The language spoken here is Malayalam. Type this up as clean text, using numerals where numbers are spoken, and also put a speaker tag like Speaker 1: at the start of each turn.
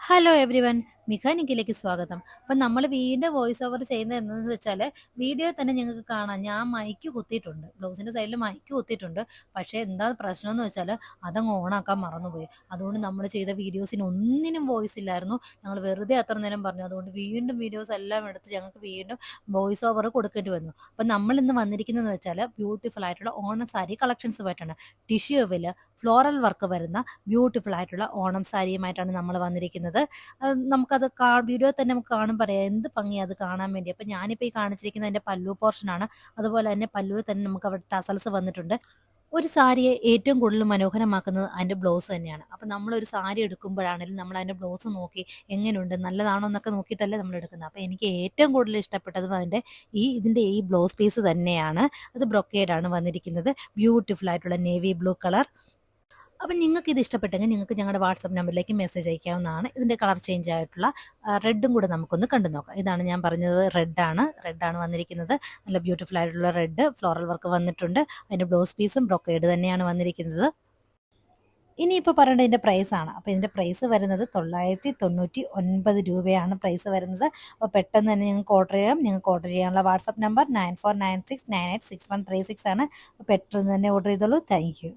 Speaker 1: ഹലോ എവ്രി വൺ, മെക്കാനിക്കിലേക്ക് സ്വാഗതം. അപ്പം നമ്മൾ വീണ്ടും വോയിസ് ഓവർ ചെയ്യുന്നത് എന്താണെന്ന് വെച്ചാൽ, വീഡിയോ തന്നെ നിങ്ങൾക്ക് കാണാം. ഞാൻ മൈക്ക് കുത്തിയിട്ടുണ്ട്, ബ്ലൗസിൻ്റെ സൈഡിൽ മൈക്ക് കുത്തിയിട്ടുണ്ട്. പക്ഷേ എന്താ പ്രശ്നം എന്ന് വെച്ചാൽ, അതങ്ങ് ഓണാക്കാൻ മറന്നുപോയി. അതുകൊണ്ട് നമ്മൾ ചെയ്ത വീഡിയോസിന് ഒന്നിനും വോയിസ് ഇല്ലായിരുന്നു. ഞങ്ങൾ വെറുതെ അത്ര നേരം പറഞ്ഞു. അതുകൊണ്ട് വീണ്ടും വീഡിയോസ് എല്ലാം എടുത്ത് ഞങ്ങൾക്ക് വീണ്ടും വോയിസ് ഓവർ കൊടുക്കേണ്ടി വന്നു. അപ്പം നമ്മൾ ഇന്ന് വന്നിരിക്കുന്നതെന്ന് വെച്ചാൽ, ബ്യൂട്ടിഫുൾ ആയിട്ടുള്ള ഓണം സാരി കളക്ഷൻസ് പറ്റുന്നുണ്ട്. ടിഷ്യൂവിൽ ഫ്ലോറൽ വർക്ക് വരുന്ന ബ്യൂട്ടിഫുൾ ആയിട്ടുള്ള ഓണം സാരിയുമായിട്ടാണ് നമ്മൾ വന്നിരിക്കുന്നത്. നമുക്കത് വീഡിയോ തന്നെ നമുക്ക് കാണുമ്പോൾ അറിയാം എന്ത് ഭംഗിയാണ് അത് കാണാൻ വേണ്ടി. അപ്പം ഞാനിപ്പോൾ ഈ കാണിച്ചിരിക്കുന്നത് എൻ്റെ പല്ലു പോർഷനാണ്. അതുപോലെ തന്നെ പല്ലുവിൽ തന്നെ നമുക്ക് അവിടെ ടസൽസ് വന്നിട്ടുണ്ട്. ഒരു സാരിയെ ഏറ്റവും കൂടുതൽ മനോഹരമാക്കുന്നത് അതിൻ്റെ ബ്ലൗസ് തന്നെയാണ്. അപ്പം നമ്മളൊരു സാരി എടുക്കുമ്പോഴാണെങ്കിലും നമ്മൾ അതിൻ്റെ ബ്ലൗസ് നോക്കി എങ്ങനെയുണ്ട്, നല്ലതാണോ എന്നൊക്കെ നോക്കിയിട്ടല്ലേ നമ്മൾ എടുക്കുന്നത്. അപ്പോൾ എനിക്ക് ഏറ്റവും കൂടുതൽ ഇഷ്ടപ്പെട്ടത് ഇതിൻ്റെ ഈ ബ്ലൗസ് പീസ് തന്നെയാണ്. അത് ബ്രൊക്കേഡാണ് വന്നിരിക്കുന്നത്. ബ്യൂട്ടിഫുൾ ആയിട്ടുള്ള നേവി ബ്ലൂ കളർ. അപ്പം നിങ്ങൾക്ക് ഇത് ഇഷ്ടപ്പെട്ടെങ്കിൽ നിങ്ങൾക്ക് ഞങ്ങളുടെ വാട്സപ്പ് നമ്പറിലേക്ക് മെസ്സേജ് അയക്കാവുന്നതാണ്. ഇതിൻ്റെ കളർ ചേഞ്ച് ആയിട്ടുള്ള റെഡും കൂടെ നമുക്കൊന്ന് കണ്ടു നോക്കാം. ഇതാണ് ഞാൻ പറഞ്ഞത്, റെഡാണ് വന്നിരിക്കുന്നത്. നല്ല ബ്യൂട്ടിഫുൾ ആയിട്ടുള്ള റെഡ് ഫ്ലോറൽ വർക്ക് വന്നിട്ടുണ്ട്. അതിൻ്റെ ബ്ലൗസ് പീസും ബ്രൊക്കേഡ് തന്നെയാണ് വന്നിരിക്കുന്നത്. ഇനിയിപ്പോൾ പറയേണ്ടത് ഇതിൻ്റെ പ്രൈസാണ്. അപ്പോൾ ഇതിൻ്റെ പ്രൈസ് വരുന്നത് 999 രൂപയാണ് പ്രൈസ് വരുന്നത്. അപ്പോൾ പെട്ടെന്ന് തന്നെ നിങ്ങൾക്ക് ഓർഡർ ചെയ്യാം. നിങ്ങൾക്ക് ഓർഡർ ചെയ്യാനുള്ള വാട്സപ്പ് നമ്പർ 9496986136 ആണ്. അപ്പോൾ പെട്ടെന്ന് തന്നെ ഓർഡർ ചെയ്തോളൂ. Thank you.